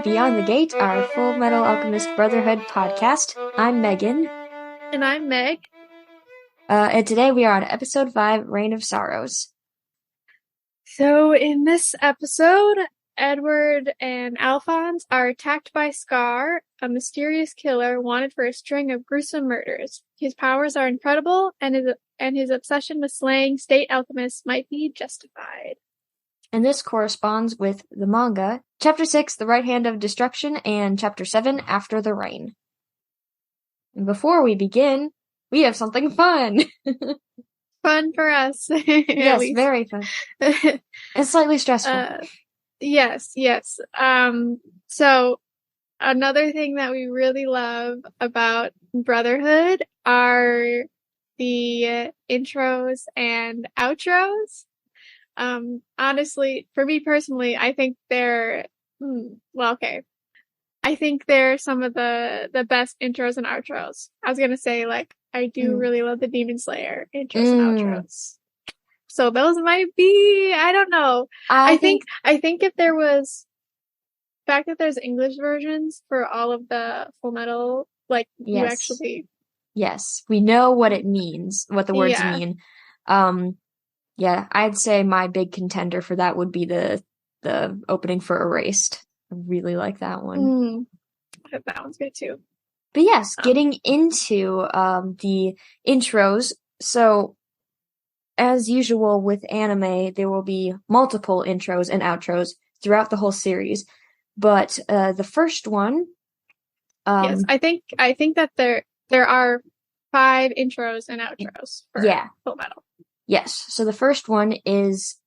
Beyond the Gate, our Full Metal Alchemist Brotherhood podcast. I'm Megan. And I'm Meg. And today we are on episode 5, Reign of Sorrows. So in this episode, Edward and Alphonse are attacked by Scar, a mysterious killer wanted for a string of gruesome murders. His powers are incredible, and his obsession with slaying state alchemists might be justified. And this corresponds with the manga, Chapter 6, The Right Hand of Destruction, and Chapter 7, After the Rain. And before we begin, we have something fun! Fun for us. Yes, very fun. And slightly stressful. Yes. So another thing that we really love about Brotherhood are the intros and outros. Honestly, for me personally, I think they're, I think they're some of the best intros and outros. I was gonna say, I do really love the Demon Slayer intros and outros. So those might be, I don't know. I think if there was, the fact that there's English versions for all of the Full Metal, you actually. Yes, we know what it means, what the words mean. Yeah, I'd say my big contender for that would be the opening for Erased. I really like that one. That one's good too. But yes, getting into the intros. So, as usual with anime, there will be multiple intros and outros throughout the whole series. But the first one, yes, I think that there are 5 intros and outros for Full Metal. Yes. So the first one is...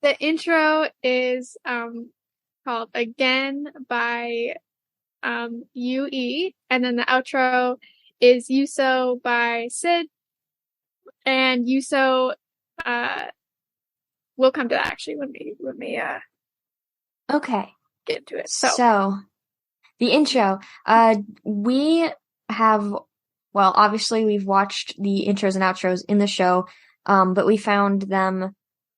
The intro is called Again by UE, and then the outro is Yuso by Sid, and Yuso, we'll come to that actually when we okay. get into it. So the intro, we have, well, obviously we've watched the intros and outros in the show, but we found them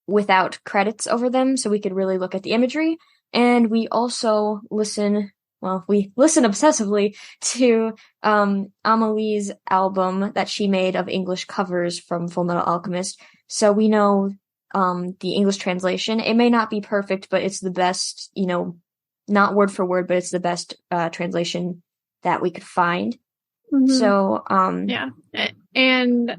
without credits over them, so we could really look at the imagery. And we also listen obsessively to Amelie's album that she made of English covers from Full Metal Alchemist. So we know the English translation. It may not be perfect, but it's the best, not word for word, but it's the best translation that we could find. Mm-hmm. So, yeah. And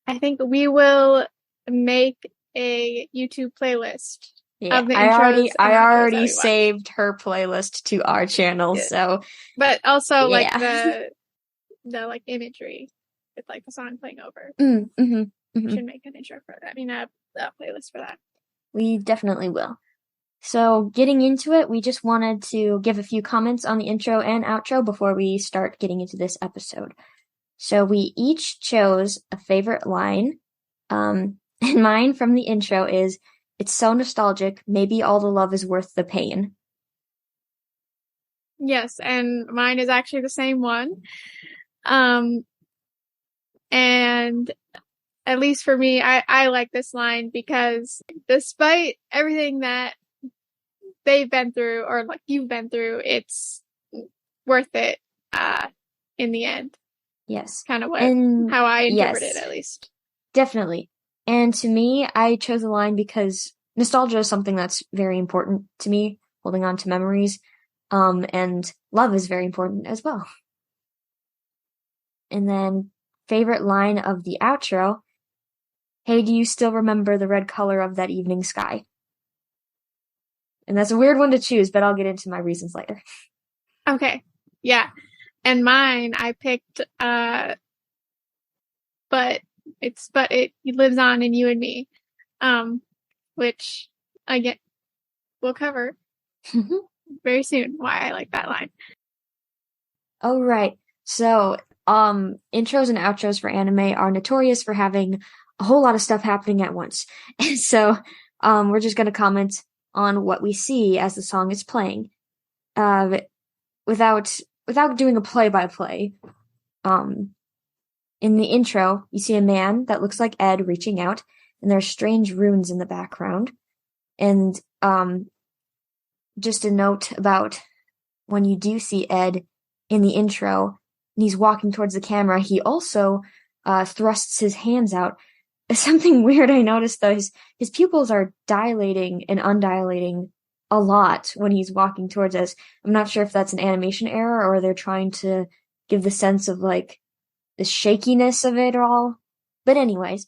I think we will make a YouTube playlist. Yeah, I already saved her playlist to our channel, so. But also, the imagery with, the song playing over. We should make an intro for that. I mean, a playlist for that. We definitely will. So, getting into it, we just wanted to give a few comments on the intro and outro before we start getting into this episode. So, we each chose a favorite line. And mine from the intro is, "It's so nostalgic, maybe all the love is worth the pain." Yes, and mine is actually the same one. And at least for me, I like this line because despite everything that they've been through, or you've been through, it's worth it in the end. Yes. Kind of how I interpret it, at least. Definitely. And to me, I chose a line because nostalgia is something that's very important to me, holding on to memories, and love is very important as well. And then, favorite line of the outro, "Hey, do you still remember the red color of that evening sky?" And that's a weird one to choose, but I'll get into my reasons later. Okay, yeah. And mine, I picked, but it lives on in you and me, which we'll cover very soon why I like that line. All right. So, intros and outros for anime are notorious for having a whole lot of stuff happening at once. And so, we're just going to comment on what we see as the song is playing, without doing a play-by-play. In the intro, you see a man that looks like Ed reaching out, and there's strange runes in the background. And just a note about when you do see Ed in the intro and he's walking towards the camera, he also thrusts his hands out. Something weird I noticed though, his pupils are dilating and undilating a lot when he's walking towards us. I'm not sure if that's an animation error or they're trying to give the sense of like the shakiness of it all. But anyways,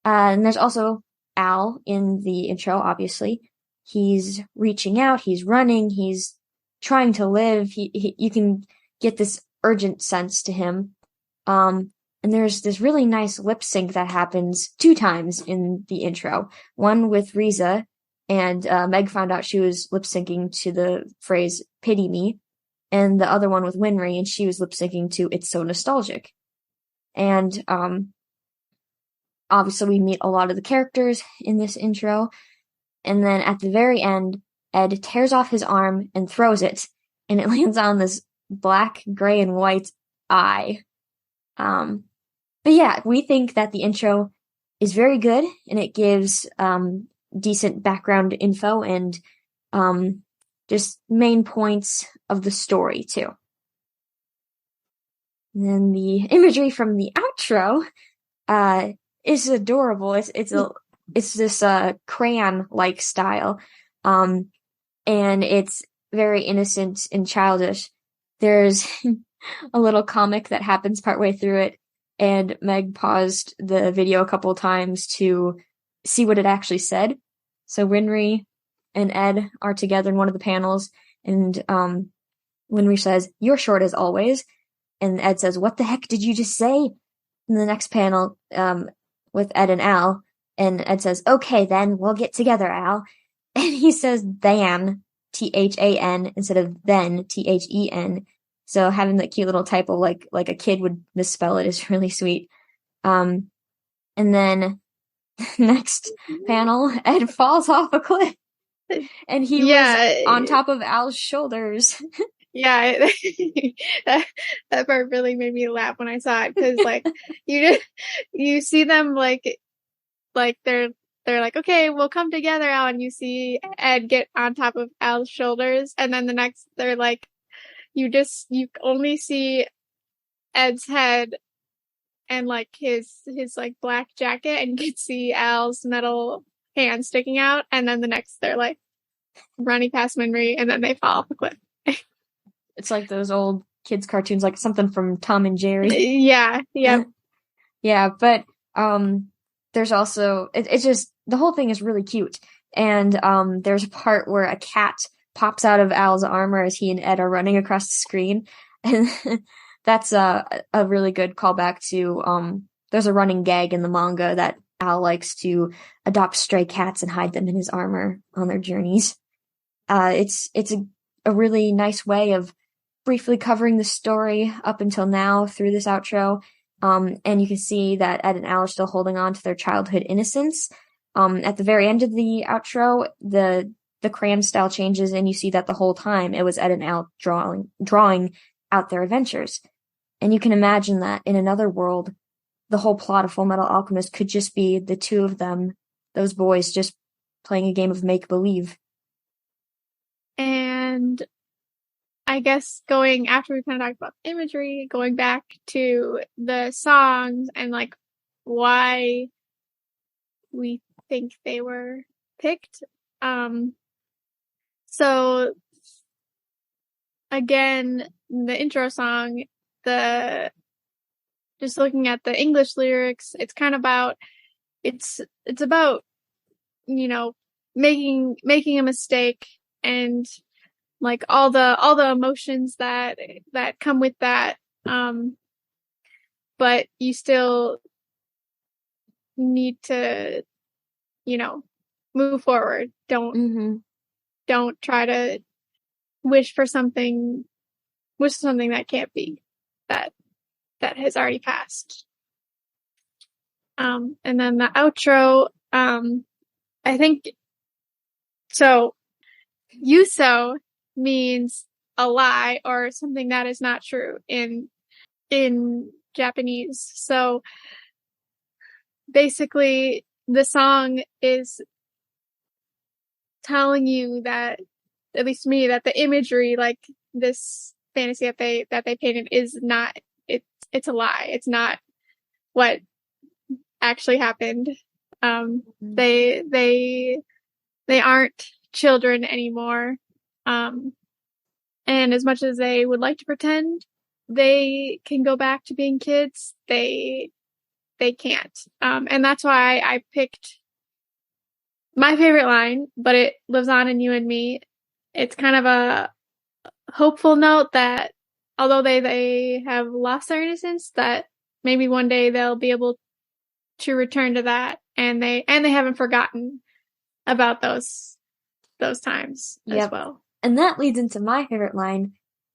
and there's also Al in the intro, obviously. He's reaching out, he's running, he's trying to live. You can get this urgent sense to him. And there's this really nice lip sync that happens 2 times in the intro. One with Riza, and Meg found out she was lip syncing to the phrase "Pity Me," and the other one with Winry, and she was lip syncing to "It's So Nostalgic." And obviously, we meet a lot of the characters in this intro, and then at the very end, Ed tears off his arm and throws it, and it lands on this black, gray, and white eye. But yeah, we think that the intro is very good, and it gives decent background info and just main points of the story too. And then the imagery from the outro is adorable. It's this crayon-like style, and it's very innocent and childish. There's a little comic that happens partway through it, and Meg paused the video a couple of times to see what it actually said. So Winry and Ed are together in one of the panels, and Winry says, "You're short as always," and Ed says, "What the heck did you just say?" In the next panel, with Ed and Al, and Ed says, "Okay, then we'll get together, Al," and he says "than," THAN, instead of then, THEN. So having that cute little typo like a kid would misspell it is really sweet. And then next panel, Ed falls off a cliff, and he was on top of Al's shoulders. Yeah, that part really made me laugh when I saw it, because like you see them like they're like, okay, we'll come together, Al, and you see Ed get on top of Al's shoulders, and then the next they're like, you only see Ed's head and like his like black jacket, and you can see Al's metal hand sticking out, and then the next they're like running past Winry, and then they fall off the cliff. It's like those old kids cartoons, like something from Tom and Jerry. Yeah. Yeah, but there's also it's just the whole thing is really cute. And there's a part where a cat pops out of Al's armor as he and Ed are running across the screen. And that's a really good callback to there's a running gag in the manga that Al likes to adopt stray cats and hide them in his armor on their journeys. It's a really nice way of briefly covering the story up until now through this outro. And you can see that Ed and Al are still holding on to their childhood innocence. At the very end of the outro, the crayon style changes, and you see that the whole time it was Ed and Al drawing out their adventures. And you can imagine that in another world, the whole plot of Full Metal Alchemist could just be the two of them, those boys, just playing a game of make-believe. And I guess going after we kind of talked about imagery, going back to the songs and like why we think they were picked. So again, the intro song, just looking at the English lyrics, it's kind of about, it's about, making a mistake, and like all the emotions that come with that. But you still need to, move forward. Don't try to wish for something that can't be, that has already passed. And then the outro, I think, so Yuso means a lie or something that is not true in Japanese. So basically the song is telling you that at least to me, that the imagery, like this fantasy that they painted is not, it's a lie. It's not what actually happened. They aren't children anymore. And as much as they would like to pretend they can go back to being kids, they can't. And that's why I picked my favorite line, but it lives on in you and me. It's kind of a hopeful note that although they have lost their innocence, that maybe one day they'll be able to return to that, and they haven't forgotten about those times as well. And that leads into my favorite line.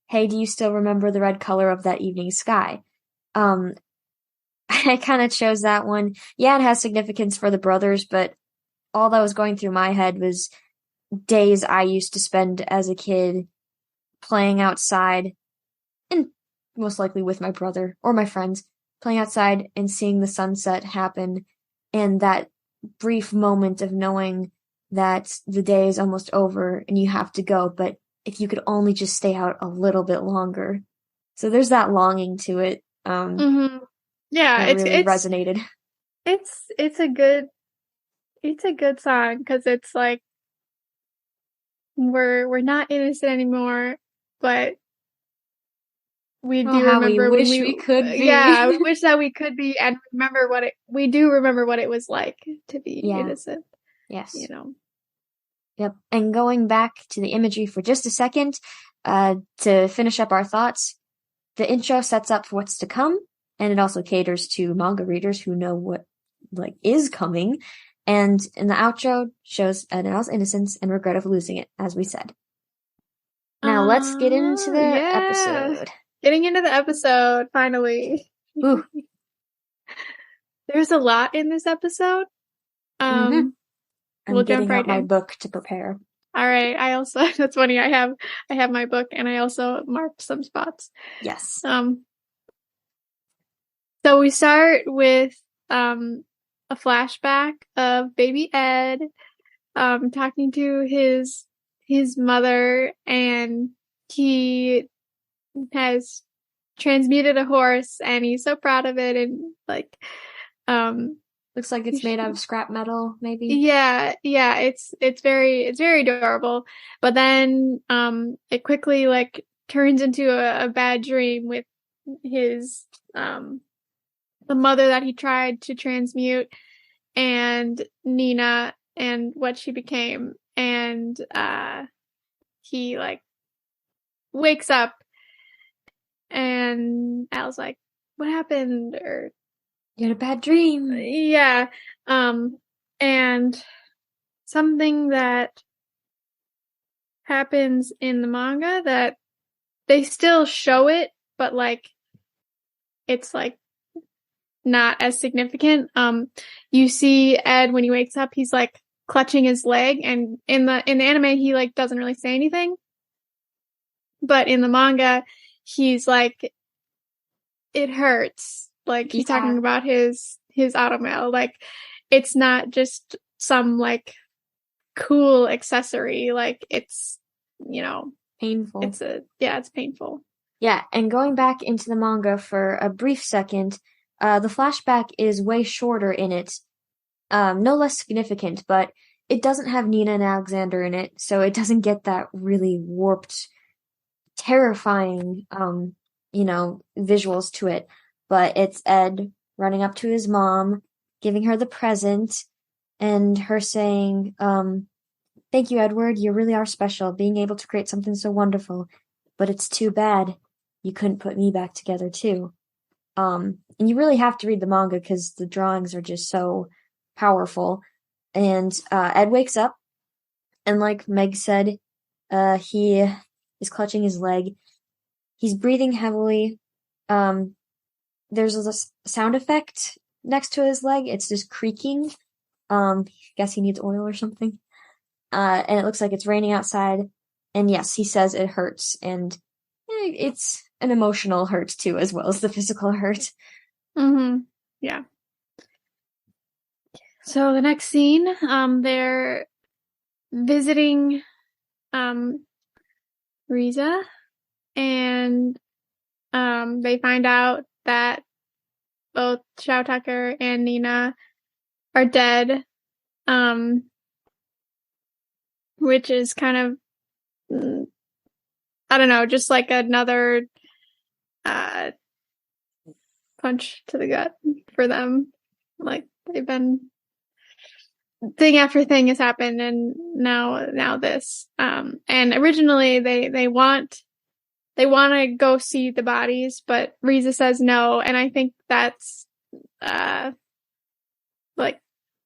Hey, do you still remember the red color of that evening sky? I kind of chose that one. Yeah, it has significance for the brothers, but all that was going through my head was days I used to spend as a kid playing outside, and most likely with my brother or my friends, playing outside and seeing the sunset happen, and that brief moment of knowing that the day is almost over and you have to go, but if you could only just stay out a little bit longer. So there's that longing to it. Yeah, it really resonated. It's a good song because it's like we're not innocent anymore, but we do remember we wish we could be. Yeah, we wish that we could be, and we do remember what it was like to be innocent. Yes. You know. Yep. And going back to the imagery for just a second, to finish up our thoughts, the intro sets up for what's to come, and it also caters to manga readers who know what is coming. And in the outro shows Adele's innocence and regret of losing it, as we said. Now let's get into the episode. Getting into the episode, finally. Ooh. There's a lot in this episode. I'm we'll getting jump right out my book to prepare. All right. I also, that's funny. I have my book and I also marked some spots. Yes. So we start with a flashback of baby Ed talking to his mother, and he has transmuted a horse and he's so proud of it, and looks like it's made out of scrap metal, maybe. Yeah, it's very adorable. But then it quickly turns into a bad dream with his the mother that he tried to transmute, and Nina and what she became, and he wakes up and Al's like, what happened? Or you had a bad dream. Yeah. And something that happens in the manga that they still show it, but it's not as significant. You see Ed when he wakes up, he's clutching his leg, and in the anime he doesn't really say anything. But in the manga, he's it hurts. He's talking about his automail. It's not just some cool accessory. It's, painful. It's painful. Yeah, and going back into the manga for a brief second, the flashback is way shorter in it. No less significant, but it doesn't have Nina and Alexander in it, so it doesn't get that really warped, terrifying, visuals to it. But it's Ed running up to his mom, giving her the present, and her saying, thank you, Edward, you really are special, being able to create something so wonderful. But it's too bad you couldn't put me back together, too. And you really have to read the manga because the drawings are just so powerful. And Ed wakes up, and like Meg said, he is clutching his leg. He's breathing heavily. There's a sound effect next to his leg. It's just creaking. Guess he needs oil or something. And it looks like it's raining outside. And yes, he says it hurts. And it's an emotional hurt too, as well as the physical hurt. Mm-hmm. Yeah. So the next scene, they're visiting Riza, and they find out that both Shao Tucker and Nina are dead, which is kind of, I don't know, just like another punch to the gut for them. Like they've been thing after thing has happened, and now this. And originally they want to go see the bodies, but Riza says no, and I think that's like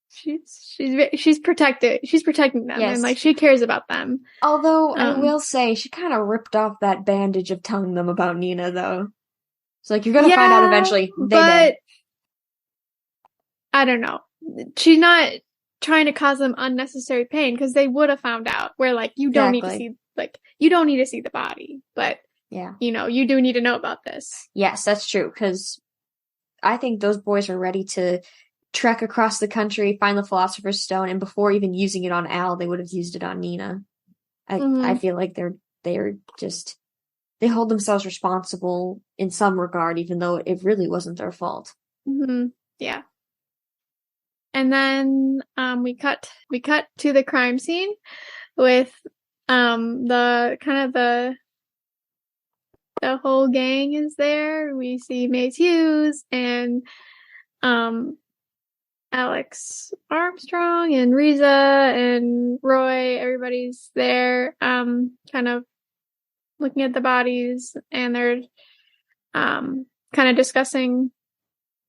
she's protected. She's protecting them, Yes. and like she cares about them. Although I will say she kind of ripped off that bandage of telling them about Nina, though. It's like you're gonna find out eventually. They did. I don't know. She's not trying to cause them unnecessary pain because they would have found out. Where like you don't need to see the body, but yeah, you do need to know about this. Yes, that's true, because I think those boys are ready to trek across the country, find the Philosopher's Stone, and before even using it on Al, they would have used it on Nina. I feel like they're just, they hold themselves responsible in some regard, even though it really wasn't their fault. Mm-hmm. Yeah. And then we cut to the crime scene with the whole gang is there. We see Mace Hughes and Alex Armstrong and Riza and Roy. Everybody's there, kind of looking at the bodies, and they're kind of discussing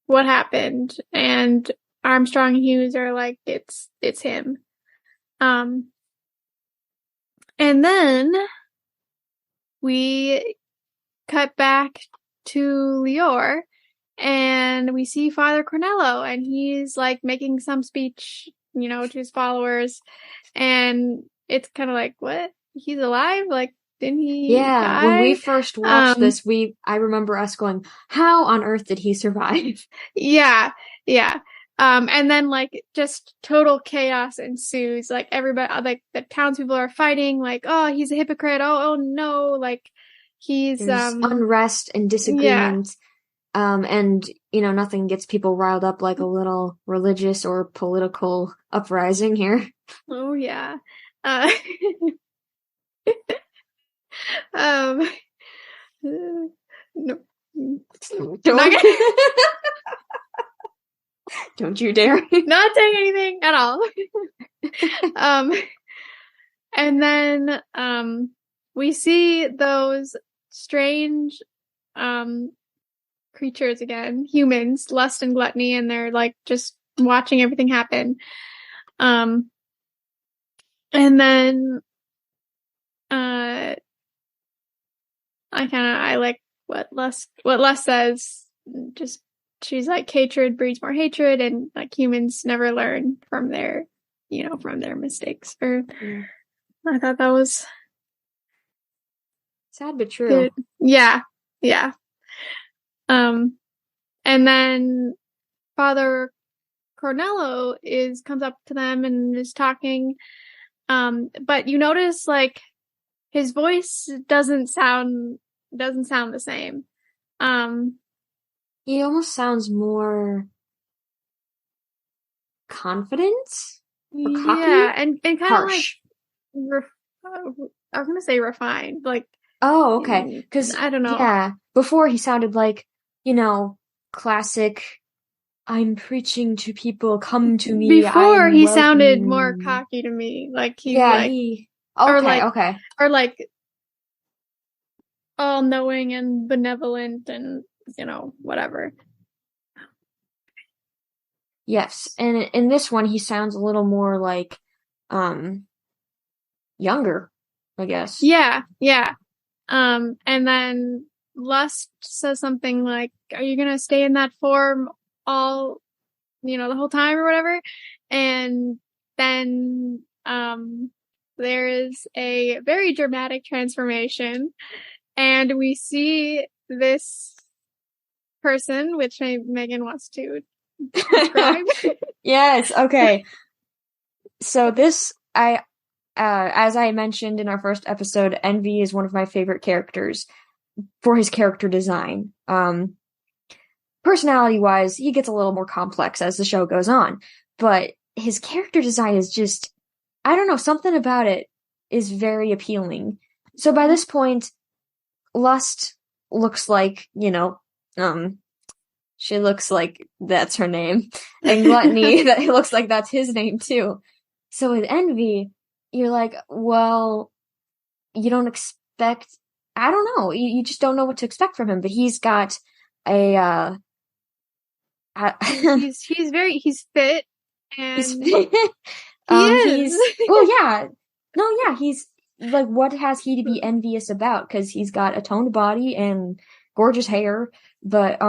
what happened. And Armstrong and Hughes are like, it's him. And then we cut back to Lior, and we see Father Cornello, and he's like making some speech, to his followers, and it's kind of like, what? He's alive? Like, didn't he die? When we first watched this, I remember us going, how on earth did he survive? Yeah. And then like just total chaos ensues. Like everybody, like the townspeople are fighting, like, oh, he's a hypocrite. Oh no. Like There's unrest and disagreement. Yeah. And nothing gets people riled up like a little religious or political uprising here. Oh yeah. No. Don't you dare. Not saying anything at all. And then we see those strange creatures again, humans, lust and gluttony, and they're like just watching everything happen. And then I like what Lust says. Just she's like, hatred breeds more hatred, and like humans never learn from their mistakes. Or I thought that was sad but true. Good. Yeah. And then Father Cornello comes up to them and is talking. But you notice like his voice doesn't sound the same. He almost sounds more confident or cocky. Yeah, and kind of like I was gonna say refined, like. Oh, okay. Because I don't know. Yeah, before he sounded like, classic. I'm preaching to people. Come to me. Before he sounded more cocky to me, like he's okay, or like all knowing and benevolent and whatever. Yes, and in this one he sounds a little more like younger, I guess. Yeah. And then Lust says something like, "Are you gonna stay in that form all, the whole time or whatever?" And then there is a very dramatic transformation, and we see this person, which Megan wants to describe. Yes, okay. So this, as I mentioned in our first episode, Envy is one of my favorite characters for his character design. Personality-wise, he gets a little more complex as the show goes on, but his character design is just, I don't know, something about it is very appealing. So by this point, Lust looks like, she looks like that's her name. And Gluttony, that looks like that's his name too. So with Envy, you're like, well, you don't expect, I don't know, you just don't know what to expect from him, but he's got a, he's fit he's, and he is. well, yeah, no, yeah, he's, like, what has he to be envious about? Because he's got a toned body and gorgeous hair, but,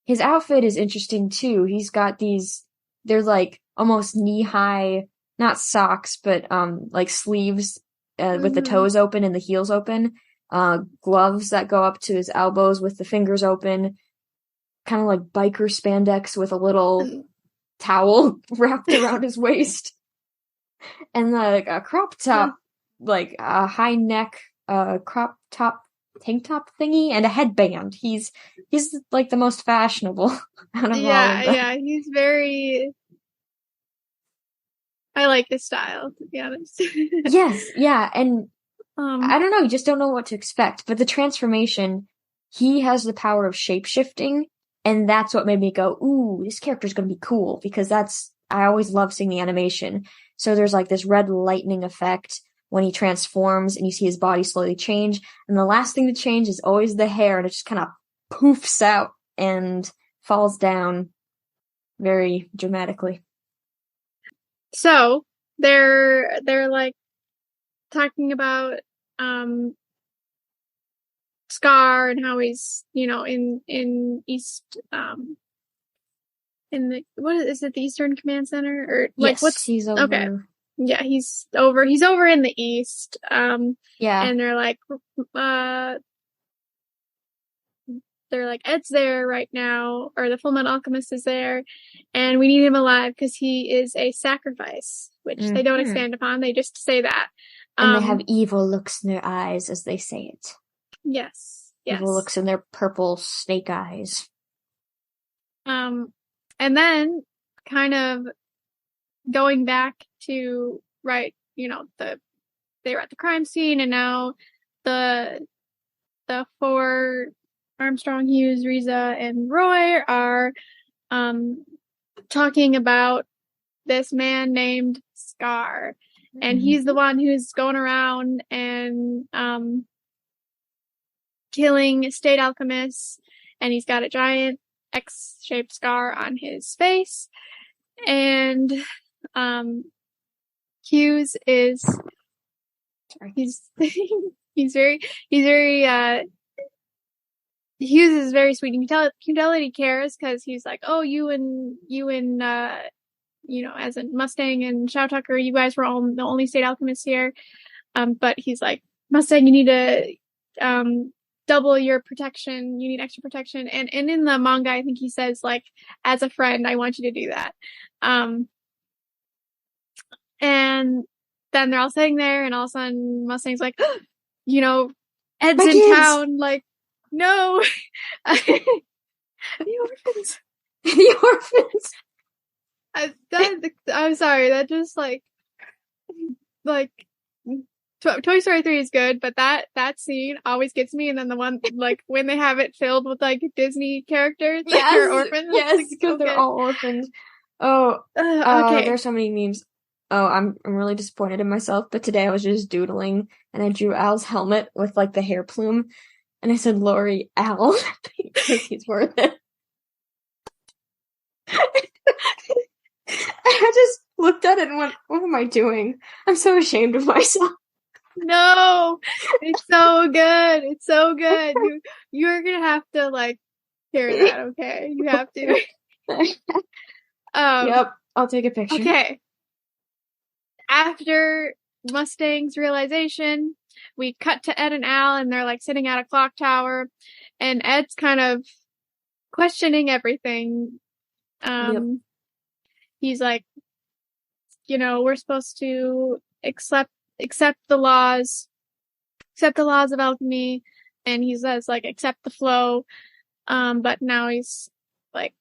his outfit is interesting too. He's got these, they're like almost knee-high, not socks, but like sleeves with the toes open and the heels open. Gloves that go up to his elbows with the fingers open. Kind of like biker spandex with a little towel wrapped around his waist. And like a crop top, like a high neck crop top tank top thingy and a headband. He's like the most fashionable out of all of them. Yeah, he's very. I like his style, to be honest. Yes, yeah, and I don't know, you just don't know what to expect. But the transformation, he has the power of shape-shifting, and that's what made me go, ooh, this character's gonna be cool, because I always love seeing the animation. So there's like this red lightning effect when he transforms and you see his body slowly change. And the last thing to change is always the hair, and it just kind of poofs out and falls down very dramatically. So they're like talking about Scar and how he's, in East in the what is it, the Eastern Command Center, or like yes, he's over. Okay. Yeah, he's over in the East. Yeah. And they're like Ed's there right now, or the Full Metal Alchemist is there, and we need him alive because he is a sacrifice, which they don't expand upon. They just say that. And they have evil looks in their eyes as they say it. Yes. Evil looks in their purple snake eyes. And then kind of going back to, right, they were at the crime scene, and now the four, Armstrong, Hughes, Riza, and Roy, are talking about this man named Scar. And he's the one who's going around and killing state alchemists, and he's got a giant X-shaped scar on his face. And Hughes is Hughes is very sweet. You can tell that he cares, because he's like, oh, you and as in Mustang and Shao Tucker, you guys were all the only state alchemists here. But he's like, Mustang, you need to double your protection. You need extra protection. And in the manga, I think he says, like, as a friend, I want you to do that. And then they're all sitting there, and all of a sudden Mustang's like, Ed's My in kids. town. Like, no. The orphans. The orphans. I'm sorry. That just like Toy Story 3 is good, but that scene always gets me. And then the one, like, when they have it filled with like Disney characters, like, they're orphans. Yes, because they're all orphans. Oh, okay. There's so many memes. Oh, I'm really disappointed in myself, but today I was just doodling and I drew Al's helmet with like the hair plume, and I said Lori Al because he's worth it. I just looked at it and went, what am I doing? I'm so ashamed of myself. No, it's so good. It's so good. You're gonna have to like hear that, okay? You have to. Yep, I'll take a picture. Okay. After Mustang's realization, we cut to Ed and Al, and they're like sitting at a clock tower, and Ed's kind of questioning everything. He's like, we're supposed to accept the laws of alchemy, and he says like accept the flow. But now he's like,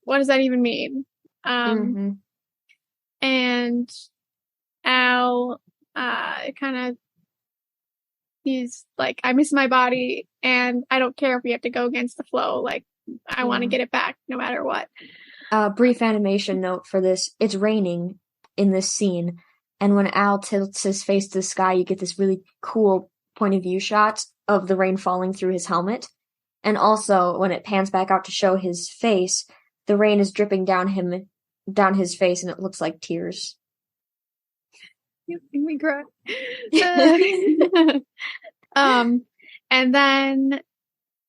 what does that even mean? And Al kind of, he's like, I miss my body, and I don't care if we have to go against the flow. Like, I want to get it back no matter what. Brief animation note for this. It's raining in this scene, and when Al tilts his face to the sky, you get this really cool point of view shot of the rain falling through his helmet. And also, when it pans back out to show his face, the rain is dripping down his face, and it looks like tears. You make me cry. And then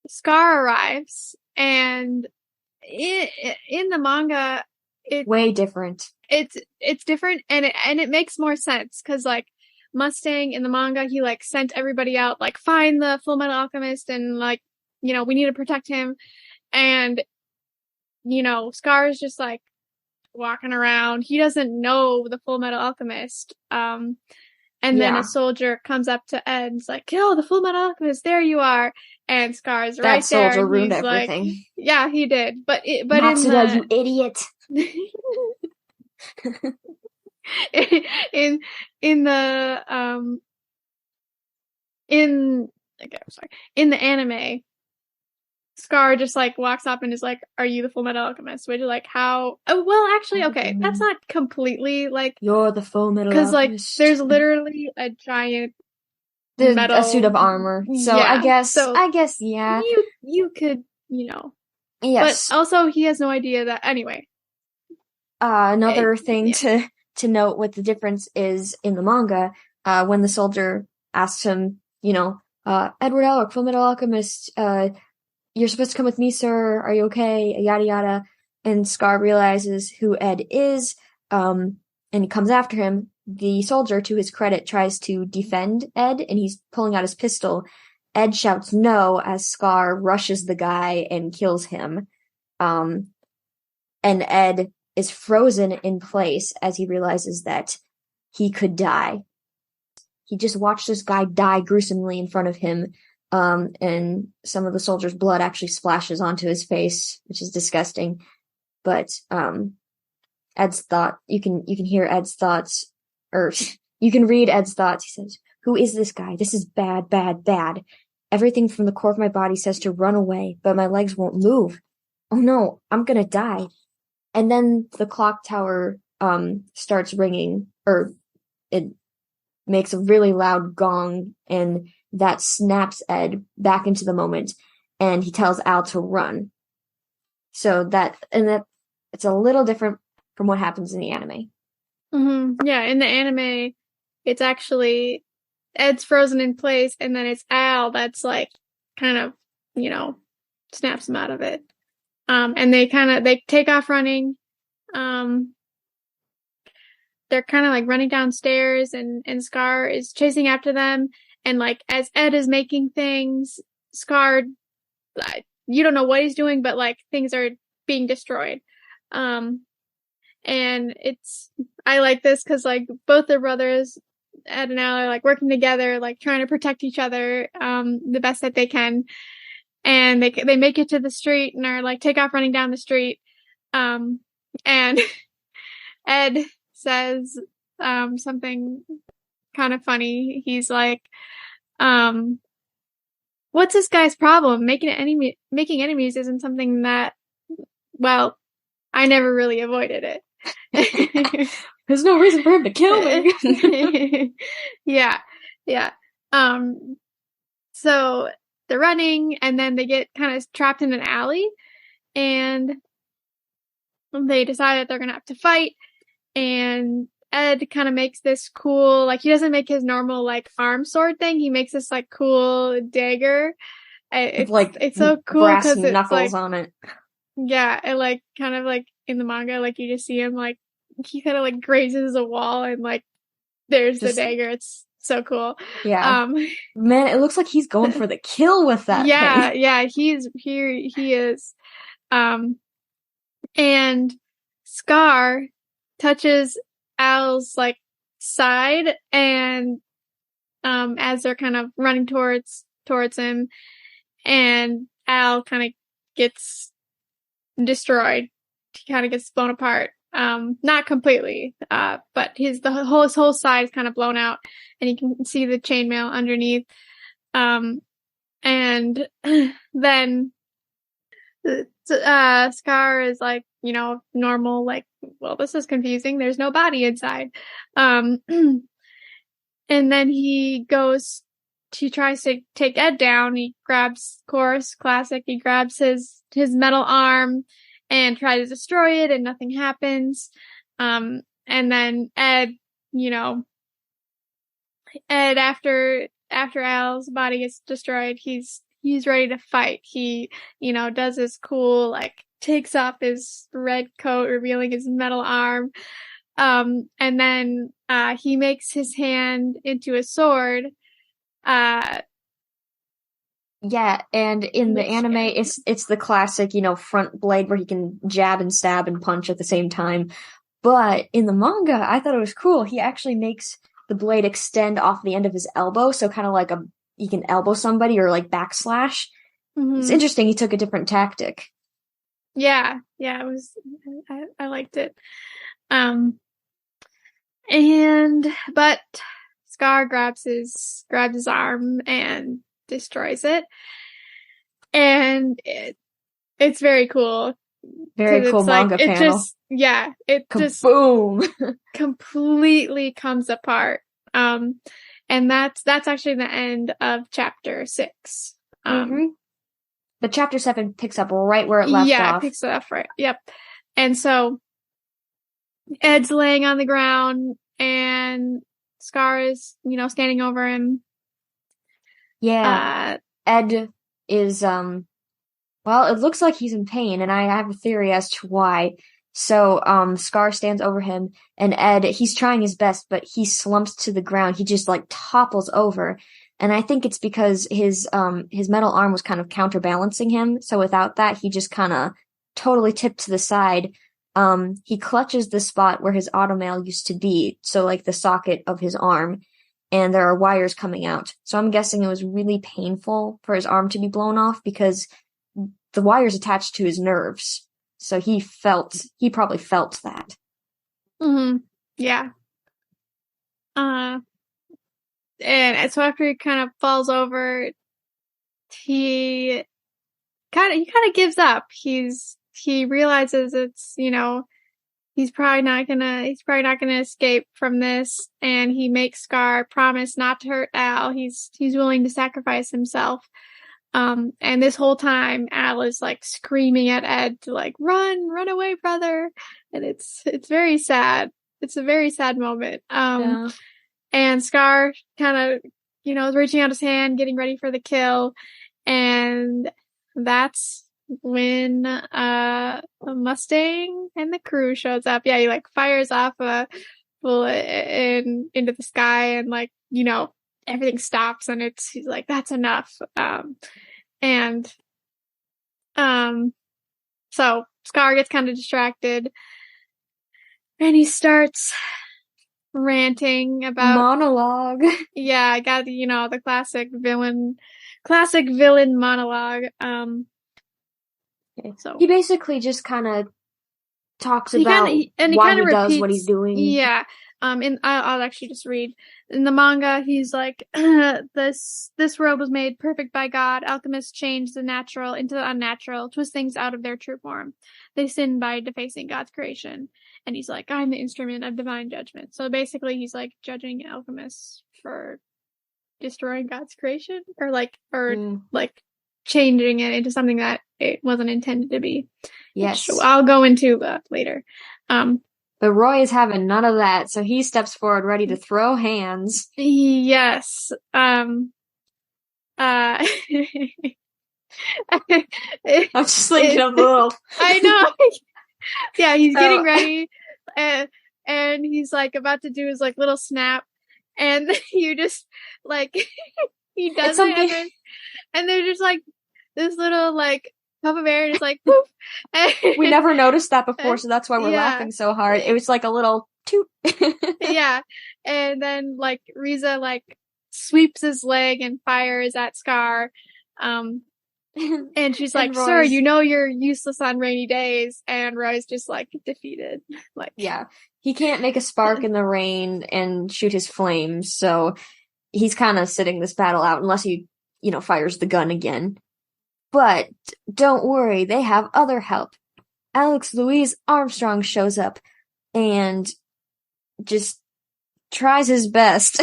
Scar arrives, and in the manga, it's way different. It's different, and it makes more sense because like Mustang in the manga, he like sent everybody out like find the Full Metal Alchemist, and like, you know, we need to protect him, and you know, Scar is just like walking around. He doesn't know the Full Metal Alchemist. And then a soldier comes up to Ed and's like, kill the Full Metal Alchemist, there you are. And Scar's right there. That soldier ruined everything. Like, yeah, he did. But Matsuda, you idiot. In the anime, Scar just like walks up and is like, are you the Full Metal Alchemist? Which is like how, oh, well, actually, okay, that's not completely like, you're the Full Metal Alchemist. Because like there's literally a giant metal, a suit of armor. So yeah, I guess, yeah. You could, you know. Yes. But also he has no idea that, anyway. Another thing to note what the difference is in the manga, when the soldier asks him, you know, Edward Elric, Full Metal Alchemist, you're supposed to come with me, sir. Are you okay? Yada yada. And Scar realizes who Ed is, and he comes after him. The soldier, to his credit, tries to defend Ed, and he's pulling out his pistol. Ed shouts no as Scar rushes the guy and kills him. And Ed is frozen in place as he realizes that he could die. He just watched this guy die gruesomely in front of him. And some of the soldier's blood actually splashes onto his face, which is disgusting. But, Ed's thought, you can hear Ed's thoughts, or you can read Ed's thoughts. He says, who is this guy? This is bad, bad, bad. Everything from the core of my body says to run away, but my legs won't move. Oh no, I'm gonna die. And then the clock tower, starts ringing, or it makes a really loud gong, and that snaps Ed back into the moment, and he tells Al to run. So it's a little different from what happens in the anime. Mm-hmm. Yeah, in the anime, it's actually Ed's frozen in place, and then it's Al that's like kind of, you know, snaps him out of it. And they take off running. They're kind of like running downstairs, and Scar is chasing after them. And like as Ed is making things, Scar, you don't know what he's doing, but like things are being destroyed. And I like this because like both their brothers, Ed and Al, are like working together, like trying to protect each other, the best that they can. And they make it to the street and are like take off running down the street. And Ed says, something kind of funny. He's like, what's this guy's problem? Making enemies isn't something that, well, I never really avoided it. There's no reason for him to kill me. Yeah. So they're running, and then they get kind of trapped in an alley, and they decide that they're gonna have to fight. And Ed kind of makes this cool, like he doesn't make his normal like arm sword thing. He makes this like cool dagger. It's so cool because it's knuckles like, on it. Yeah, and like kind of like in the manga, like you just see him like he kind of like grazes a wall, and like there's the dagger. It's so cool. Yeah. Man, it looks like he's going for the kill with that thing. Yeah, he is. And Scar touches Al's like side, and as they're kind of running towards him, and Al kind of gets destroyed. He kind of gets blown apart. Not completely, but his whole side is kind of blown out, and you can see the chainmail underneath. And then Scar is like, normal, like, well, this is confusing. There's no body inside. And then he tries to take Ed down. He grabs, course, classic. He grabs his metal arm and tries to destroy it, and nothing happens. And then Ed, after Al's body gets destroyed, he's ready to fight. He, does his cool, like, takes off his red coat, revealing his metal arm. And then he makes his hand into a sword. Yeah, and in the anime, it's the classic, front blade where he can jab and stab and punch at the same time. But in the manga, I thought it was cool. He actually makes the blade extend off the end of his elbow, so kind of like you can elbow somebody or like backslash. Mm-hmm. It's interesting. He took a different tactic. Yeah, it was. I liked it. But Scar grabs his arm and destroys it, and it's very cool. Very cool manga panel. It just boom completely comes apart. And that's actually the end of chapter 6. The chapter 7 picks up right where it left off. Yeah, it picks it up right. Yep. And so Ed's laying on the ground, and Scar is, standing over him. Yeah. Ed is, well, it looks like he's in pain, and I have a theory as to why. So, Scar stands over him, and Ed, he's trying his best, but he slumps to the ground. He just, like, topples over. And I think it's because his metal arm was kind of counterbalancing him. So without that, he just kind of totally tipped to the side. He clutches the spot where his automail used to be. So, like, the socket of his arm. And there are wires coming out. So I'm guessing it was really painful for his arm to be blown off because the wire's attached to his nerves. So he probably felt that. Mm-hmm. Yeah. And so after he kind of falls over, he kind of gives up. He realizes it's, he's probably not gonna escape from this, and he makes Scar promise not to hurt Al. He's willing to sacrifice himself. And this whole time, Al is like screaming at Ed to like run away, brother. And it's very sad. It's a very sad moment. Yeah. And Scar kind of, is reaching out his hand, getting ready for the kill. And that's when a Mustang and the crew shows up. Yeah, he like fires off a bullet into the sky, and like, everything stops, and he's like, that's enough. So Scar gets kind of distracted, and he starts ranting about monologue. Yeah, I got the classic villain monologue. So he basically just kind of talks about why he does what he's doing. Yeah. And I'll actually just read. In the manga, he's like, this world was made perfect by God. Alchemists change the natural into the unnatural, twist things out of their true form. They sin by defacing God's creation. And he's like, I'm the instrument of divine judgment. So basically, he's like judging alchemists for destroying God's creation, or changing it into something that it wasn't intended to be. Yes. Which I'll go into later. But Roy is having none of that, so he steps forward ready to throw hands. Yes. I'm just thinking of the little... I know. Yeah, he's getting ready, and he's like about to do his like little snap, and you just like he does it, and they're just like this little like puff of air, just like poof. We never noticed that before, so that's why we're laughing so hard. It was like a little toot. Yeah, And then, like, Riza, like, sweeps his leg and fires at Scar. And she's like, sir, you know you're useless on rainy days. And Roy's just, like, defeated. Like, yeah. He can't make a spark in the rain and shoot his flames, so he's kind of sitting this battle out unless he, fires the gun again. But don't worry, they have other help. Alex Louise Armstrong shows up and just tries his best.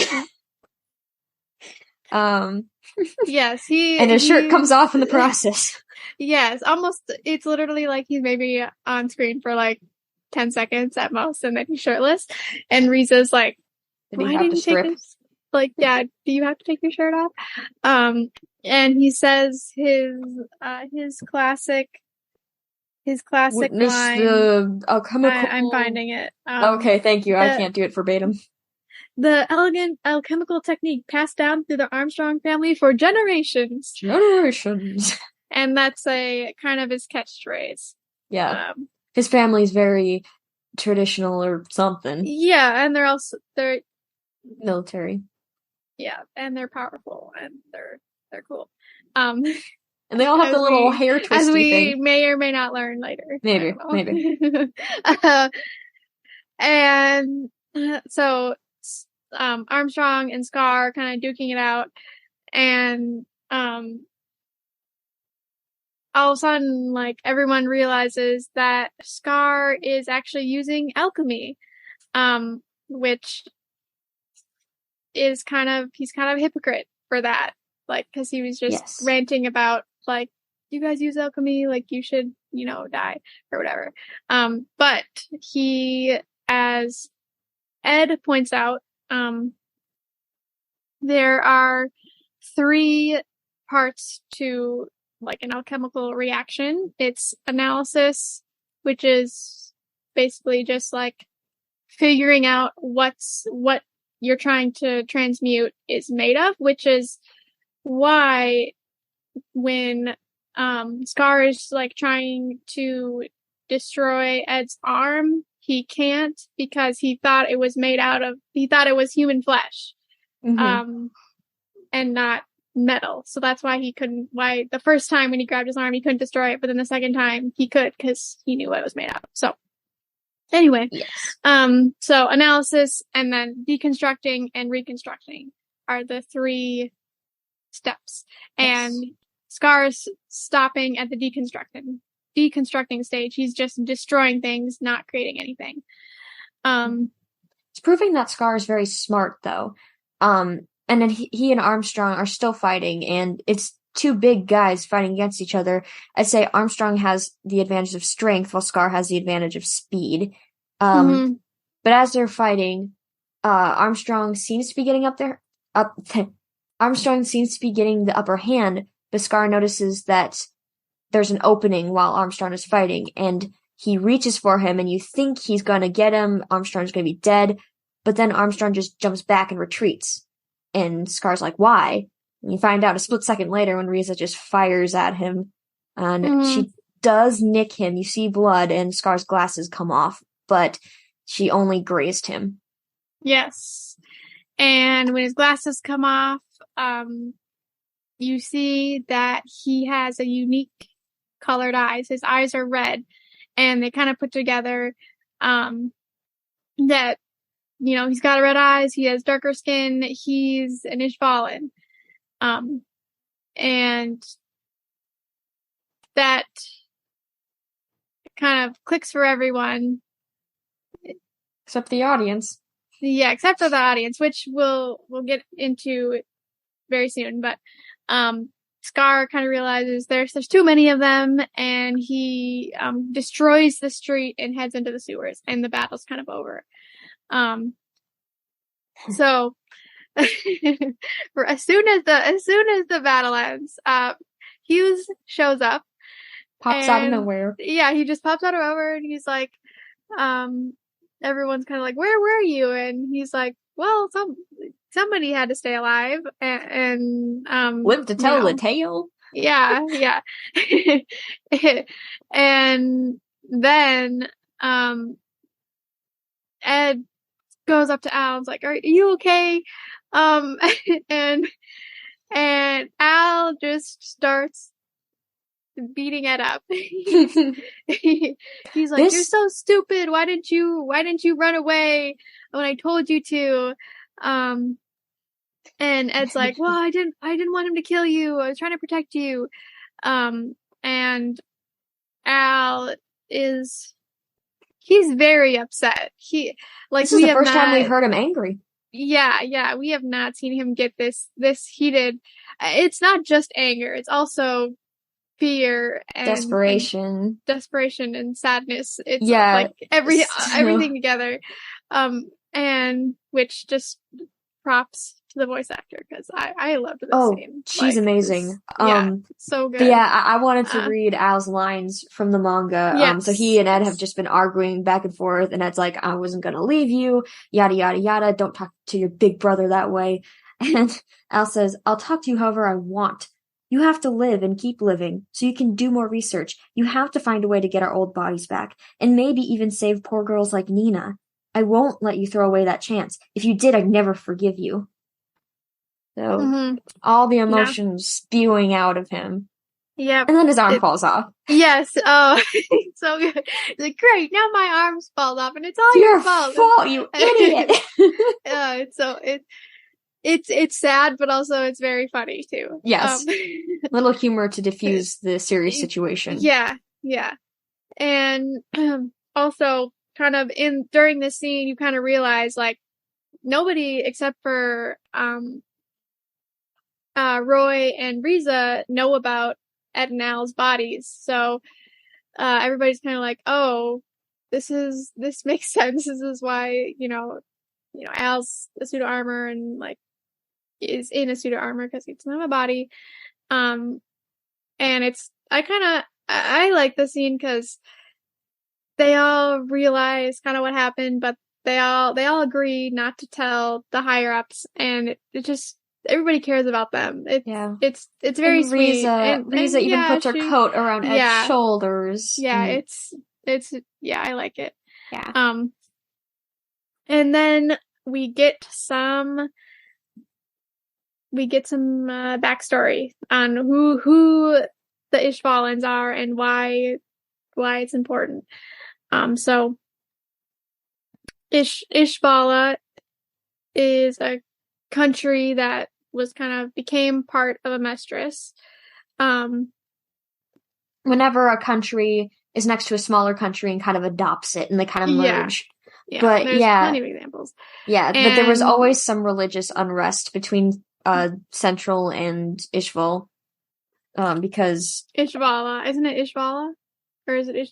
Yes, and his shirt comes off in the process. Yes, almost. It's literally like he's maybe on screen for like 10 seconds at most, and then he's shirtless. And Riza's like, "Why didn't you take this? Like, yeah, do you have to take your shirt off?" And he says his classic Witness line. The alchemical. I'm finding it. Okay, thank you. I can't do it verbatim. The elegant alchemical technique passed down through the Armstrong family for generations. Generations. And that's a kind of his catchphrase. Yeah. His family's very traditional or something. Yeah, and they're military. Yeah, and they're powerful and they're cool. And they all have the little hair twisty as we thing. may or may not learn later. Maybe. And so Armstrong and Scar kind of duking it out, and all of a sudden, like, everyone realizes that Scar is actually using alchemy, which is he's kind of a hypocrite for that, like, because he was just ranting about, like, you guys use alchemy, like, you should, die or whatever. But he, as Ed points out, there are 3 parts to, like, an alchemical reaction. It's analysis, which is basically just like figuring out what you're trying to transmute is made of, which is why when Scar is like trying to destroy Ed's arm, he can't because he thought it was human flesh. Mm-hmm. And not metal. So that's why the first time when he grabbed his arm, he couldn't destroy it, but then the second time he could because he knew what it was made out of. So anyway, yes. So analysis and then deconstructing and reconstructing are the 3 steps. Yes. And Scar's stopping at the deconstructing stage. He's just destroying things, not creating anything. It's proving that Scar is very smart, though. And then he and Armstrong are still fighting, and it's 2 big guys fighting against each other. I'd say Armstrong has the advantage of strength, while Scar has the advantage of speed. But as they're fighting, Armstrong seems to be getting Armstrong seems to be getting the upper hand, but Scar notices that there's an opening while Armstrong is fighting, and he reaches for him, and you think he's gonna get him, Armstrong's gonna be dead, but then Armstrong just jumps back and retreats. And Scar's like, why? And you find out a split second later when Riza just fires at him. And she does nick him. You see blood and Scar's glasses come off, but she only grazed him. Yes. And when his glasses come off, you see that he has a unique colored eyes. His eyes are red, and they kind of put together that, he's got red eyes, he has darker skin, he's an Ishvalan. And that kind of clicks for everyone. Except the audience. Yeah, except for the audience, which we'll get into very soon. But Scar kind of realizes there's too many of them, and he destroys the street and heads into the sewers, and the battle's kind of over. So as soon as the battle ends, Hughes shows up. Pops out of nowhere. Yeah, he just pops out of nowhere, and he's like, everyone's kind of like, where were you? And he's like, well, somebody had to stay alive and live to tell the tale. Yeah. And then Ed goes up to Al and's like, "Are you okay?" And Al just starts beating it up. He's like, "You're so stupid. Why didn't you run away when I told you to?" And Ed's like, "Well, I didn't want him to kill you. I was trying to protect you." And Al he's very upset. This is the first time we've heard him angry. Yeah, we have not seen him get this heated. It's not just anger, it's also fear and desperation and sadness. It's like everything together. And which just props to the voice actor, because I loved this scene. She's amazing. So good. But yeah, I wanted to read Al's lines from the manga. Yes, so he and Ed have just been arguing back and forth, and Ed's like, "I wasn't gonna leave you, yada yada yada, don't talk to your big brother that way." And Al says, "I'll talk to you however I want. You have to live and keep living, so you can do more research. You have to find a way to get our old bodies back, and maybe even save poor girls like Nina. I won't let you throw away that chance. If you did, I'd never forgive you." So, all the emotions spewing out of him. Yep. And then his arm falls off. Yes. Oh, so good. It's like, great, now my arms fall off, and it's all your fault. You idiot. It's sad, but also it's very funny too. Yes. Little humor to diffuse the serious situation. Yeah. And also, kind of during this scene, you kind of realize, like, nobody except for Roy and Riza know about Ed and Al's bodies. So everybody's kind of like, "Oh, this makes sense. This is why, Al's a suit of armor and, like, is in a suit of armor because he doesn't have a body." And I like the scene because they all realize kind of what happened, but they all agree not to tell the higher ups, and it just, everybody cares about them. It's very sweet. Riza even puts her coat around Ed's shoulders. Yeah, it's I like it. Yeah. And then we get some backstory on who the Ishvalans are and why it's important. So Ishvala is a country that became part of Amestris. Whenever a country is next to a smaller country and kind of adopts it, and they kind of merge. Yeah, but there's plenty of examples. Yeah, but there was always some religious unrest between Central and Ishval, because Ishvala, isn't it Ishvala, or is it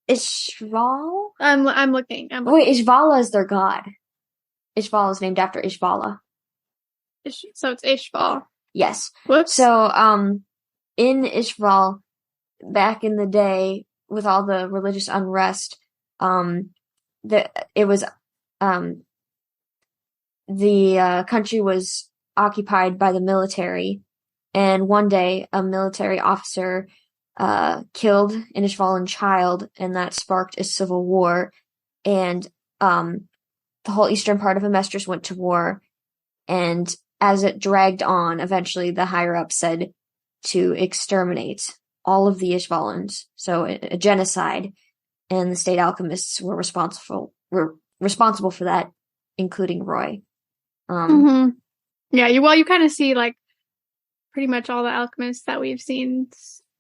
Ishval? I'm looking. Wait, Ishvala is their god. Ishval is named after Ishvala. So it's Ishval. Yes. Whoops. So, in Ishval, back in the day, with all the religious unrest, the country was occupied by the military, and one day a military officer killed an Ishvalan child, and that sparked a civil war, and the whole eastern part of Amestris went to war, and as it dragged on, eventually the higher-ups said to exterminate all of the Ishvalans, so a genocide, and the state alchemists were responsible for that, including Roy. Yeah, you kind of see, like, pretty much all the alchemists that we've seen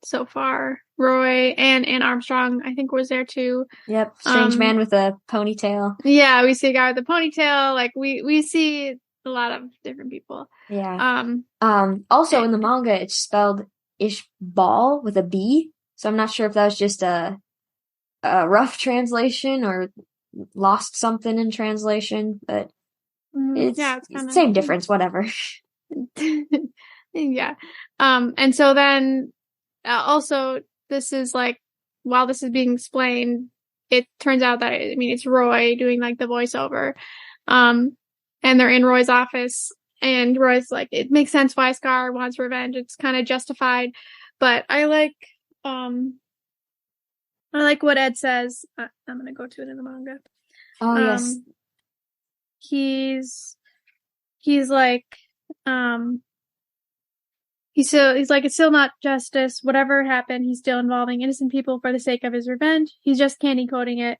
so far. Roy and Armstrong, I think, was there too. Yep, strange man with a ponytail. Yeah, we see a guy with a ponytail. Like, we see a lot of different people. Yeah. Also in the manga, it's spelled Ishbal with a B, so I'm not sure if that was just a rough translation or lost something in translation, but it's the same difference, whatever. Yeah. And so then also, this is, like, while this is being explained, it turns out that, it's Roy doing, like, the voiceover. And they're in Roy's office, and Roy's like, it makes sense why Scar wants revenge. It's kind of justified. But I like what Ed says. I'm going to go to it in the manga. Oh, yes. he's like, he's like, it's still not justice. Whatever happened, he's still involving innocent people for the sake of his revenge. He's just candy coating it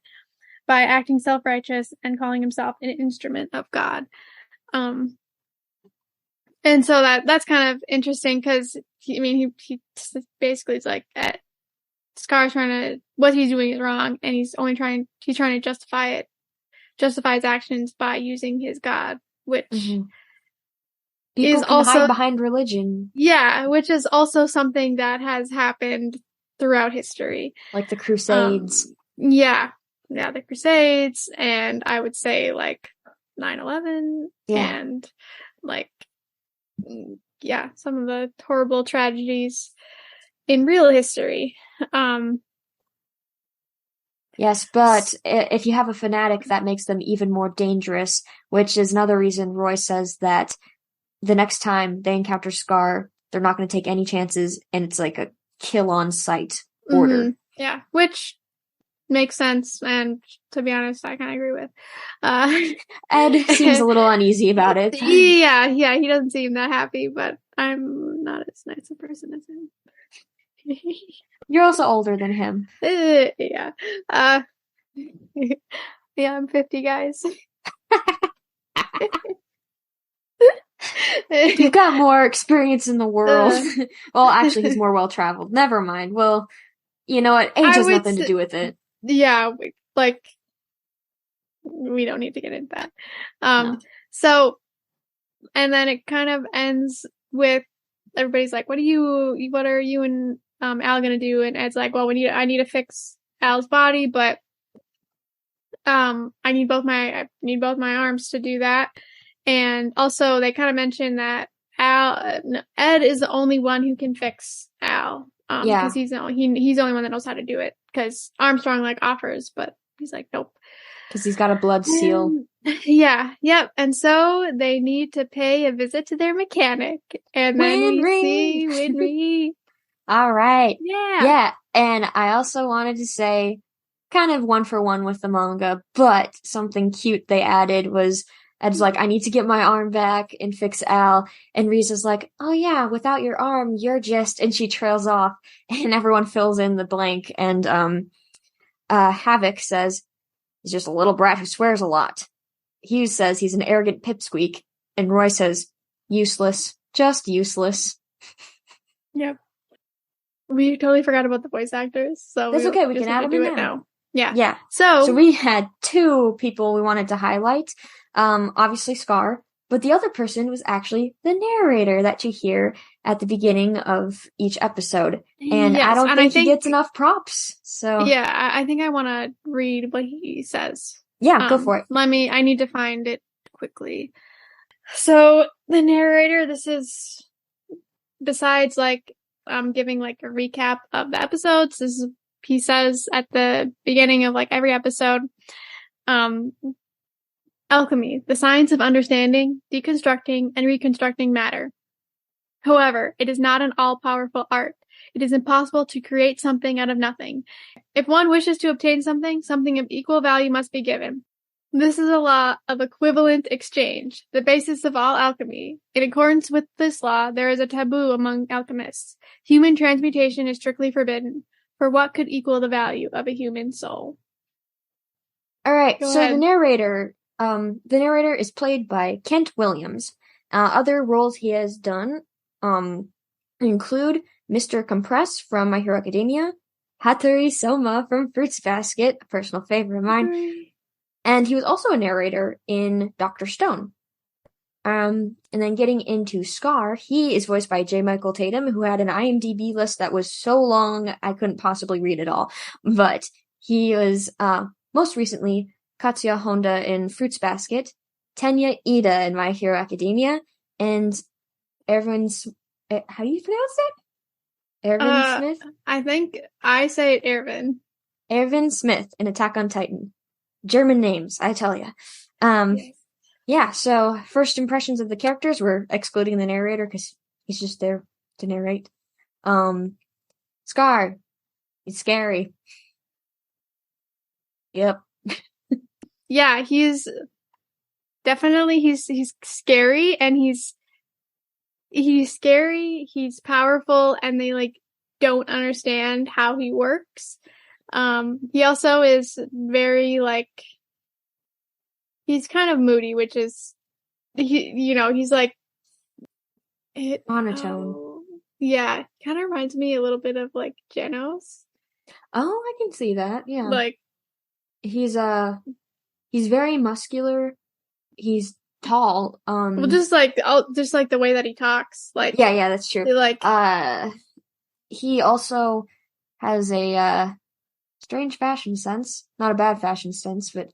by acting self-righteous and calling himself an instrument of God. And so that's kind of interesting because he basically is like, Scar's what he's doing is wrong, and he's trying to justify his actions by using his God, which people can also hide behind religion. Yeah, which is also something that has happened throughout history. Like the Crusades. Yeah, the Crusades, and I would say like 9/11, and like, some of the horrible tragedies in real history. Yes, but if you have a fanatic, that makes them even more dangerous, which is another reason Roy says that the next time they encounter Scar, they're not going to take any chances, and it's like a kill on sight order. Yeah, which makes sense, and to be honest, I kind of agree with. Ed seems a little uneasy about it. Yeah, he doesn't seem that happy, but I'm not as nice a person as him. You're also older than him. Yeah. Yeah, I'm 50, guys. You've got more experience in the world. Well, actually, he's more well-traveled. Never mind. Well, you know what? Age has nothing to do with it. Yeah, like, we don't need to get into that. No. So, and then it kind of ends with everybody's like, what are you and Al gonna do? And Ed's like, well, I need to fix Al's body, but I need both my arms to do that. And also they kind of mention that Ed is the only one who can fix Al. Because he's the only one that knows how to do it. Because Armstrong like offers, but he's like, nope. Because he's got a blood seal. Yeah, yep. And so they need to pay a visit to their mechanic. And then we see Winry. All right. Yeah. Yeah. And I also wanted to say, kind of 1-for-1 with the manga, but something cute they added was Ed's like, I need to get my arm back and fix Al. And Riza's like, oh yeah, without your arm, you're just, and she trails off and everyone fills in the blank. And, Havoc says, he's just a little brat who swears a lot. Hughes says he's an arrogant pipsqueak. And Roy says, useless, just useless. Yep. We totally forgot about the voice actors. So that's okay. We can add them in now. Yeah. Yeah. So we had 2 people we wanted to highlight. Obviously Scar, but the other person was actually the narrator that you hear at the beginning of each episode. And I don't think he gets enough props. So yeah, I think I want to read what he says. Yeah, go for it. I need to find it quickly. So the narrator, this is, besides like giving like a recap of the episodes, he says at the beginning of like every episode, alchemy, the science of understanding, deconstructing, and reconstructing matter. However, it is not an all-powerful art. It is impossible to create something out of nothing. If one wishes to obtain something of equal value must be given. This is a law of equivalent exchange, the basis of all alchemy. In accordance with this law, there is a taboo among alchemists. Human transmutation is strictly forbidden, for what could equal the value of a human soul? All right, so the narrator is played by Kent Williams. Other roles he has done include Mr. Compress from My Hero Academia, Hattori Soma from Fruits Basket, a personal favorite of mine, and he was also a narrator in Dr. Stone. And then getting into Scar, he is voiced by J. Michael Tatum, who had an IMDb list that was so long I couldn't possibly read it all. But he was most recently Katsuya Honda in Fruits Basket, Tenya Ida in My Hero Academia, and Erwin. How do you pronounce it? Erwin Smith? I think I say it Erwin. Erwin Smith in Attack on Titan. German names, I tell ya. Yes. Yeah, so first impressions of the characters, we're excluding the narrator because he's just there to narrate. Scar. He's scary. Yep. Yeah, definitely he's scary, and he's scary, he's powerful, and they like don't understand how he works. He also is very like he's kind of moody, which is he's like monotone. Yeah, kind of reminds me a little bit of like Genos. Oh, I can see that. Yeah. Like he's very muscular. He's tall. well, just like the way that he talks. Like yeah, that's true. Like he also has a strange fashion sense. Not a bad fashion sense, but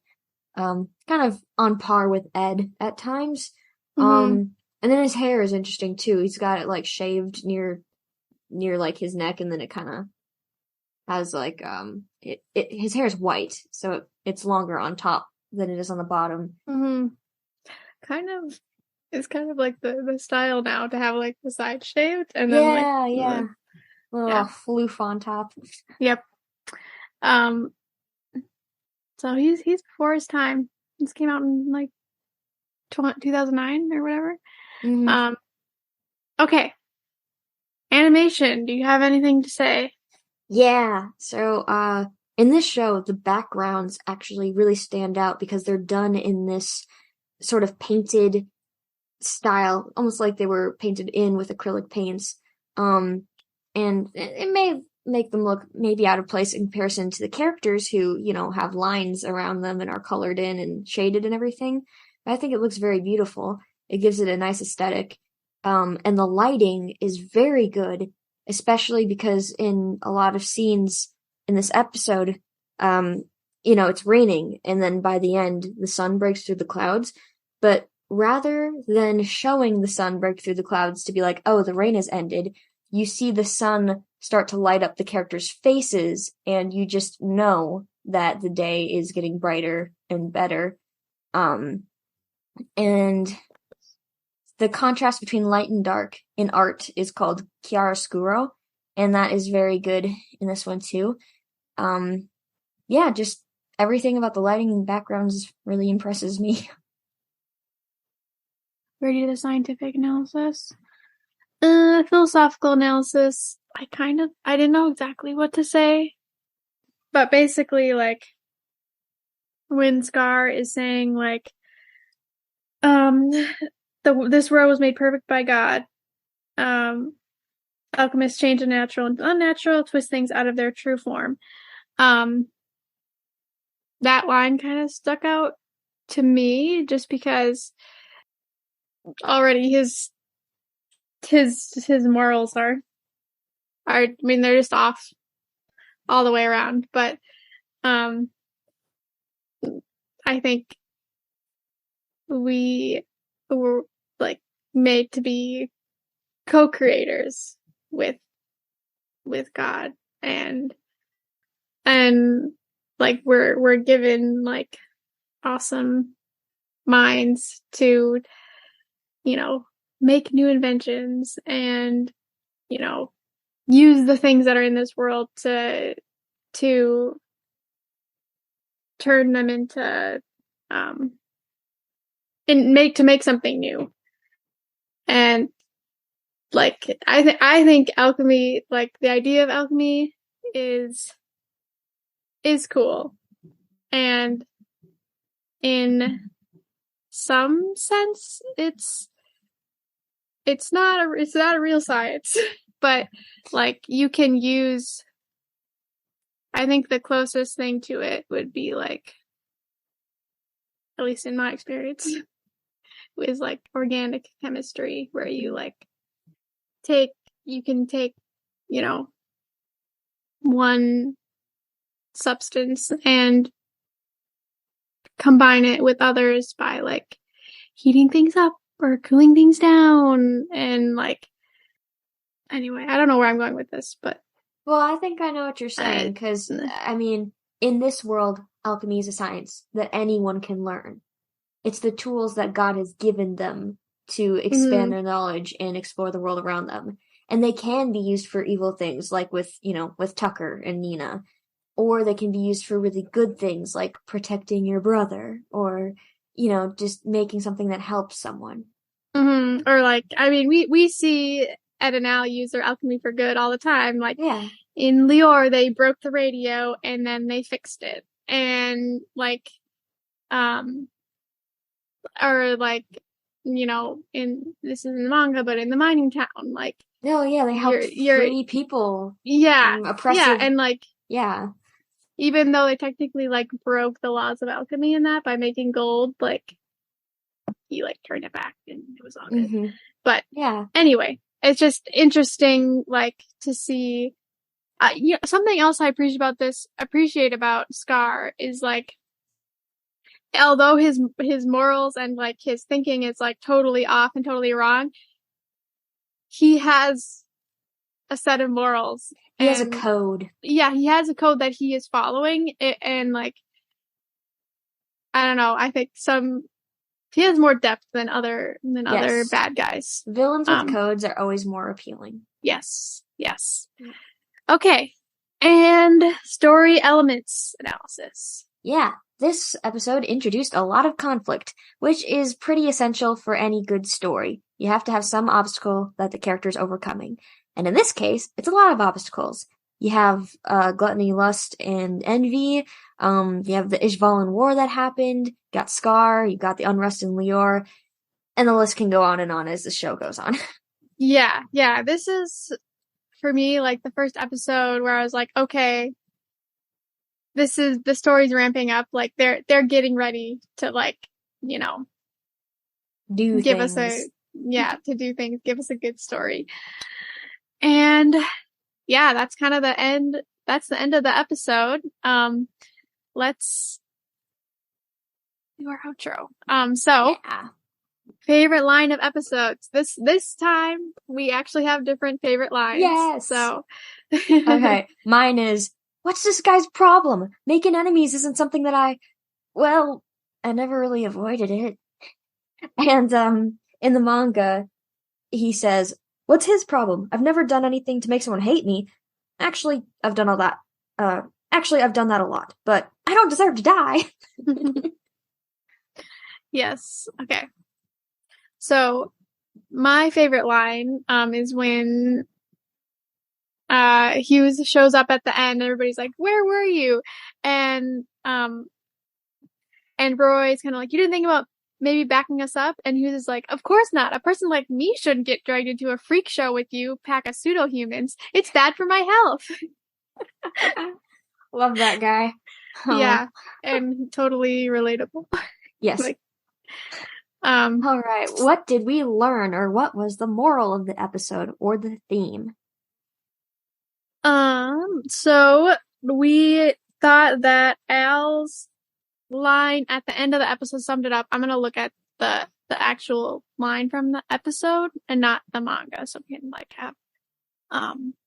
kind of on par with Ed at times. And then his hair is interesting too. He's got it like shaved near like his neck, and then it kind of has like his hair is white, so it's longer on top than it is on the bottom. It's kind of like the style now to have like the side shaved and then like little floof on top. Yep. So he's before his time. This came out in like 2009 or whatever. Okay. Animation. Do you have anything to say? Yeah. So in this show, the backgrounds actually really stand out because they're done in this sort of painted style, almost like they were painted in with acrylic paints. And it may make them look maybe out of place in comparison to the characters who, have lines around them and are colored in and shaded and everything. But I think it looks very beautiful. It gives it a nice aesthetic. And the lighting is very good, especially because in a lot of scenes in this episode, it's raining, and then by the end, the sun breaks through the clouds. But rather than showing the sun break through the clouds to be like, oh, the rain has ended, you see the sun start to light up the characters' faces, and you just know that the day is getting brighter and better. And the contrast between light and dark in art is called chiaroscuro, and that is very good in this one too. Just everything about the lighting and backgrounds really impresses me. Ready to the scientific analysis? Philosophical analysis. I didn't know exactly what to say, but basically, like, when Scar is saying, like, this world was made perfect by God. Alchemists change the natural into unnatural, twist things out of their true form. That line kind of stuck out to me just because already his morals are they're just off all the way around, but I think we were like made to be co-creators with God, and like we're given like awesome minds to make new inventions and use the things that are in this world to turn them into and make something new. And like I think alchemy, like the idea of alchemy is cool, and in some sense it's not a real science, but like you can use, I think the closest thing to it would be like, at least in my experience, is like organic chemistry, where you like you can take one substance and combine it with others by like heating things up or cooling things down, and like, anyway, I don't know where I'm going with this, but well, I think I know what you're saying, because I mean, in this world, alchemy is a science that anyone can learn. It's the tools that God has given them to expand their knowledge and explore the world around them. And they can be used for evil things, like with Tucker and Nina. Or they can be used for really good things, like protecting your brother, or, just making something that helps someone. Mm-hmm. Or like, I mean, we see Ed and Al use their alchemy for good all the time. Like in Lior, they broke the radio and then they fixed it. And like, or like, in this is in the manga, but in the mining town, like, oh yeah, they helped free people. Oppressive. And like, yeah. Even though they technically like broke the laws of alchemy in that by making gold, like he like turned it back and it was all good. Mm-hmm. But anyway, it's just interesting, like to see. Something else I appreciate about Scar is like, although his morals and like his thinking is like totally off and totally wrong, he has a set of morals. He has a code. Yeah, he has a code that he is following, and like, I don't know. I think he has more depth than other bad guys. Villains with codes are always more appealing. Yes. Okay, and story elements analysis. Yeah, this episode introduced a lot of conflict, which is pretty essential for any good story. You have to have some obstacle that the character's overcoming. And in this case, it's a lot of obstacles. You have gluttony, lust, and envy. You have the Ishvalan War that happened. You got Scar. You got the unrest in Lior. And the list can go on and on as the show goes on. Yeah. This is, for me, like the first episode where I was like, okay, the story's ramping up. Like they're getting ready to like, do give things. To do things, give us a good story. And yeah, that's kind of the end. That's the end of the episode. Let's do our outro. Favorite line of episodes. This time we actually have different favorite lines. Yes. So okay, mine is, what's this guy's problem? Making enemies isn't something that I never really avoided it. And in the manga, he says, what's his problem? I've never done anything to make someone hate me. Actually, I've done all that. I've done that a lot, but I don't deserve to die. Yes. Okay. So my favorite line is when Hughes shows up at the end and everybody's like, where were you? And Roy's kind of like, you didn't think about maybe backing us up? And Hughes is like, of course not. A person like me shouldn't get dragged into a freak show with you, pack of pseudo-humans. It's bad for my health. Love that guy. Yeah, and totally relatable. Yes. All right. What did we learn, or what was the moral of the episode or the theme? So we thought that Al's line at the end of the episode summed it up. I'm gonna look at the actual line from the episode and not the manga, so we can like have.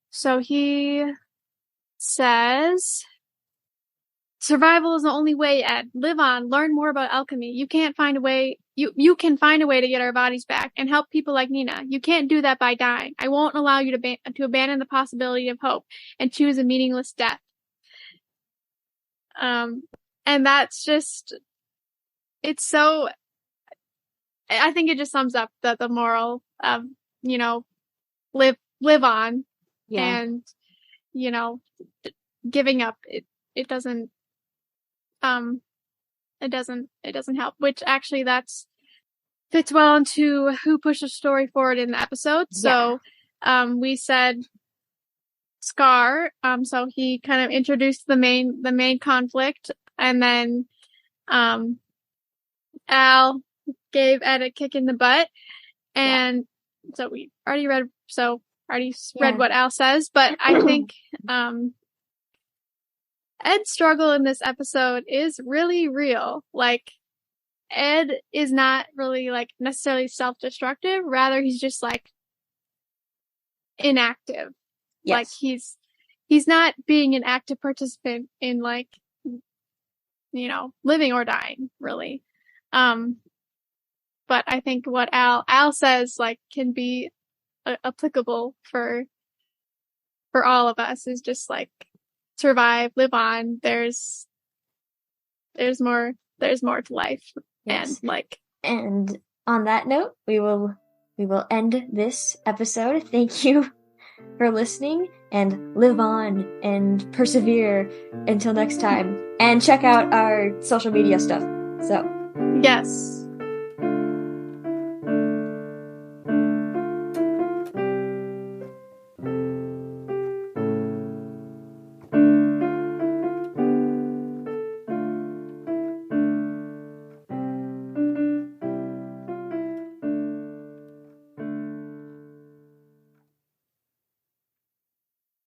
So he says, survival is the only way, Ed. Live on, learn more about alchemy. You can't find a way. You can find a way to get our bodies back and help people like Nina. You can't do that by dying. I won't allow you to abandon the possibility of hope and choose a meaningless death. And that's just, it's so, I think it just sums up the moral of, live on. Yeah. And, giving up, it doesn't help, which actually fits well into who pushed the story forward in the episode. Yeah. So, we said Scar, so he kind of introduced the main conflict, and then, Al gave Ed a kick in the butt, and so we already read what Al says, but I think, Ed's struggle in this episode is really real. Like, Ed is not really like necessarily self-destructive. Rather, he's just like inactive. Yes. Like he's not being an active participant in like, living or dying really. But I think what Al says like can be applicable for all of us is just like, survive, live on. There's more to life. Yes. And like, and on that note, we will end this episode. Thank you for listening, and live on and persevere until next time. And check out our social media stuff. So, yes.